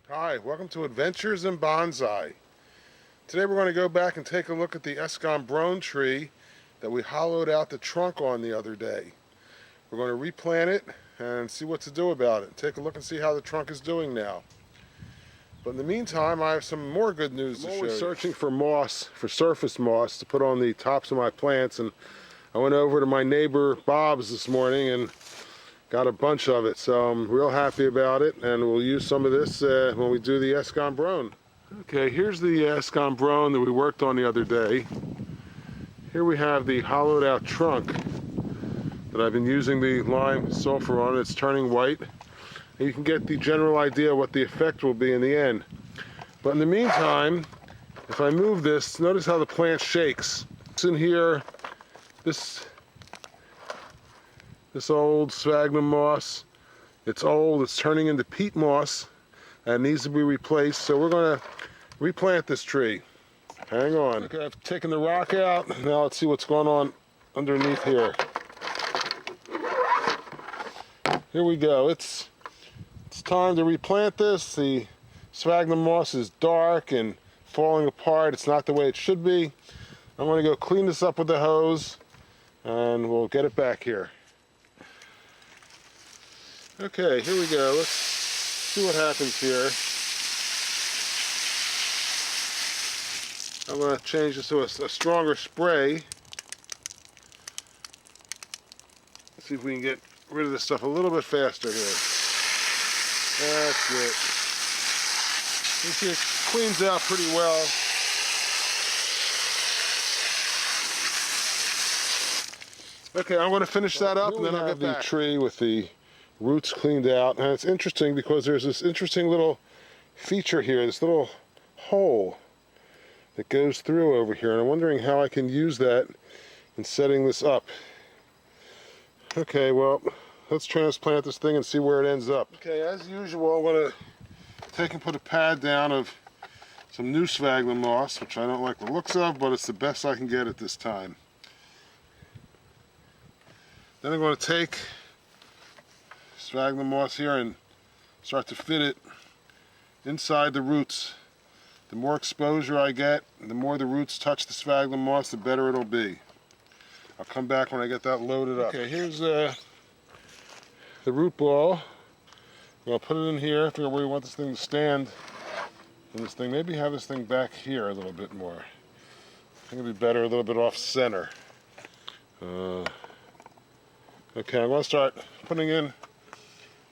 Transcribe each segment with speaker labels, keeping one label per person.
Speaker 1: Hi, welcome to Adventures in Bonsai. Today we're going to go back and take a look at the Escambron tree that we hollowed out the trunk on the other day. We're going to replant it and see what to do about it. Take a look and see how the trunk is doing now. But in the meantime, I have some more good news to show you. I'm always searching for moss, for surface moss to put on the tops of my plants, and I went over to my neighbor Bob's this morning and got a bunch of it, so I'm real happy about it, and we'll use some of this when we do the Escambron. Okay, here's the Escambron that we worked on the other day. Here we have the hollowed out trunk that I've been using the lime sulfur on. It's turning white, and you can get the general idea what the effect will be in the end. But in the meantime, if I move this, notice how the plant shakes. It's in here, this old sphagnum moss. It's old, it's turning into peat moss and needs to be replaced, so we're going to replant this tree. Hang on. Okay, I've taken the rock out. Now let's see what's going on underneath here. Here we go. It's time to replant this. The sphagnum moss is dark and falling apart. It's not the way it should be. I'm going to go clean this up with the hose and we'll get it back here. Okay, here we go. Let's see what happens here. I'm going to change this to a stronger spray. Let's see if we can get rid of this stuff a little bit faster here. That's it. You see it cleans out pretty well. Okay, I'm going to finish that up and then I'll get back. The tree with the roots cleaned out, and it's interesting because there's this interesting little feature here, this little hole that goes through over here, and I'm wondering how I can use that in setting this up. Okay, well, let's transplant this thing and see where it ends up. Okay, as usual, I'm going to take and put a pad down of some new sphagnum moss, which I don't like the looks of, but it's the best I can get at this time. Then I'm going to take sphagnum moss here and start to fit it inside the roots. The more exposure I get, the more the roots touch the sphagnum moss, the better it'll be. I'll come back when I get that loaded up. Okay, here's the root ball. I'll put it in here, figure where we want this thing to stand. And this thing, maybe have this thing back here a little bit more. I think it'd be better a little bit off center. Okay, I'm going to start putting in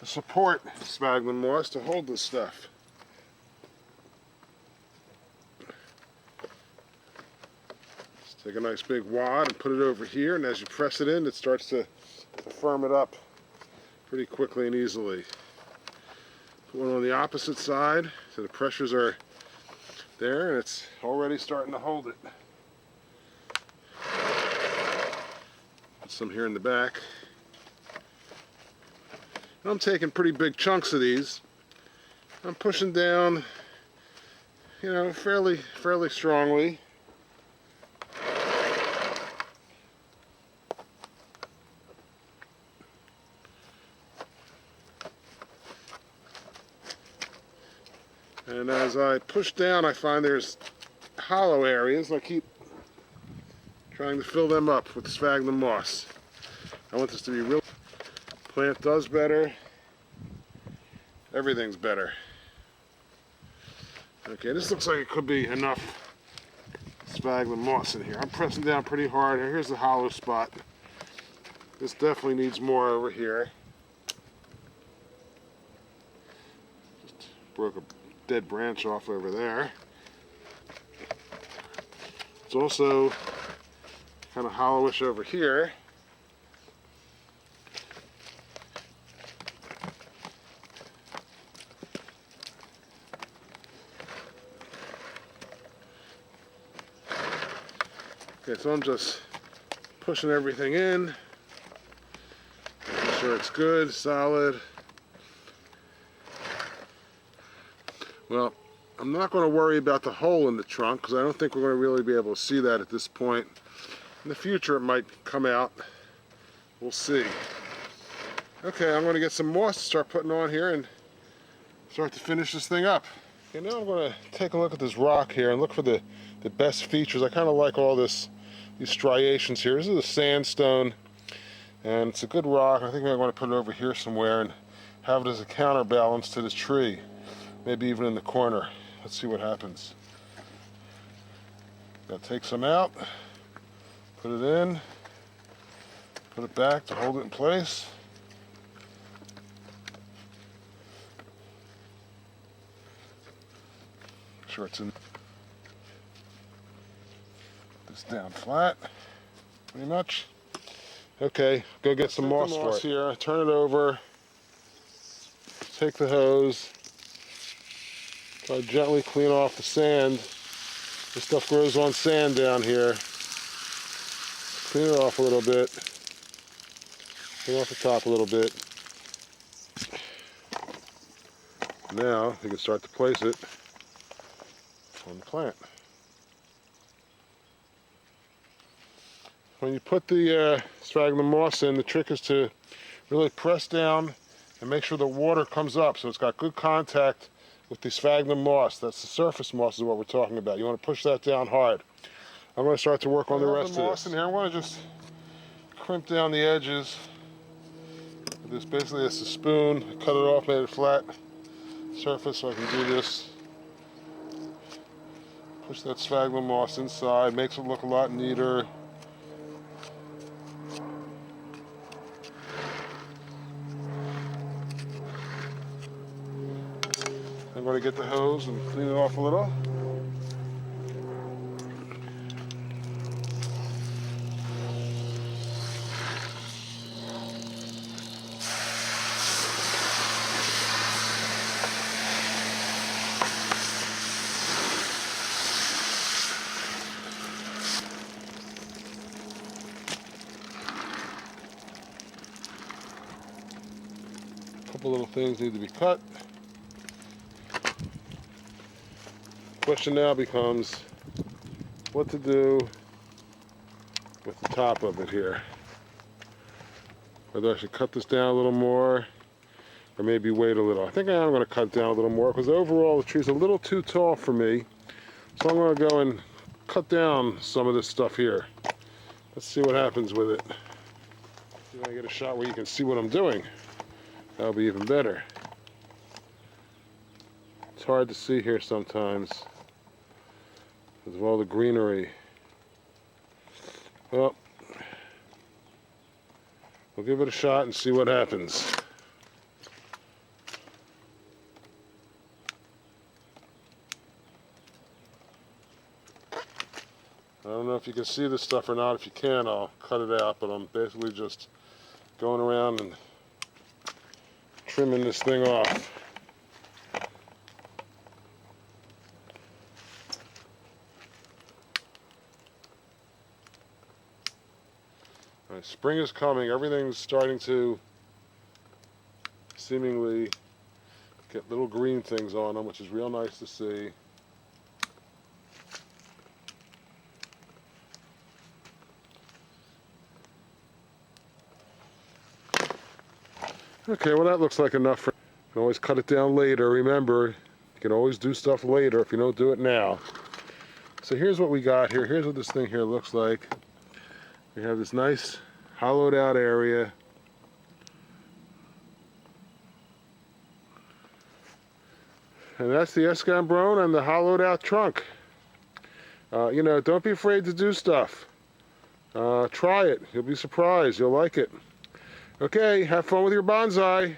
Speaker 1: the support sphagnum moss to hold this stuff. Just take a nice big wad and put it over here, and as you press it in, it starts to firm it up pretty quickly and easily. Put one on the opposite side, so the pressures are there, and it's already starting to hold it. Put some here in the back. I'm taking pretty big chunks of these. I'm pushing down, you know, fairly strongly. And as I push down, I find there's hollow areas. I keep trying to fill them up with sphagnum moss. I want this to be real. Plant does better, everything's better. Okay, this looks like it could be enough sphagnum moss in here. I'm pressing down pretty hard. Here's the hollow spot. This definitely needs more over here. Just broke a dead branch off over there. It's also kind of hollowish over here. Okay, so I'm just pushing everything in, making sure it's good, solid. Well, I'm not going to worry about the hole in the trunk because I don't think we're going to really be able to see that at this point. In the future it might come out. We'll see. Okay, I'm going to get some moss to start putting on here and start to finish this thing up. Okay, now I'm going to take a look at this rock here and look for the best features. I kind of like all these striations here. This is a sandstone, and it's a good rock. I think I want to put it over here somewhere and have it as a counterbalance to this tree, maybe even in the corner. Let's see what happens. Gotta take some out, put it in, put it back to hold it in place. Make sure it's in. This down flat, pretty much. Okay, go get some moss for it. Here, turn it over, take the hose, try to gently clean off the sand. This stuff grows on sand down here. Clean it off a little bit. Clean off the top a little bit. Now you can start to place it on the plant. When you put the sphagnum moss in, the trick is to really press down and make sure the water comes up so it's got good contact with the sphagnum moss. That's the surface moss is what we're talking about. You want to push that down hard. I'm going to start to work on the rest of this. In here, I'm going to just crimp down the edges. This basically is a spoon. I cut it off, made it flat surface so I can do this. Push that sphagnum moss inside, makes it look a lot neater. I'm going to get the hose and clean it off a little. A couple little things need to be cut. Question now becomes what to do with the top of it here. Whether I should cut this down a little more or maybe wait a little. I think I am going to cut down a little more because overall the tree's a little too tall for me. So I'm going to go and cut down some of this stuff here. Let's see what happens with it. See if I get a shot where you can see what I'm doing. That'll be even better. It's hard to see here sometimes because of all the greenery. Well, we'll give it a shot and see what happens. I don't know if you can see this stuff or not. If you can, I'll cut it out, but I'm basically just going around and trimming this thing off. Spring is coming. Everything's starting to seemingly get little green things on them, which is real nice to see. Okay, well that looks like enough. You can always cut it down later. Remember, you can always do stuff later if you don't do it now. So here's what we got here. Here's what this thing here looks like. We have this nice hollowed out area. And that's the Escambron and the hollowed out trunk. You know, don't be afraid to do stuff. Try it. You'll be surprised. You'll like it. Okay, have fun with your bonsai.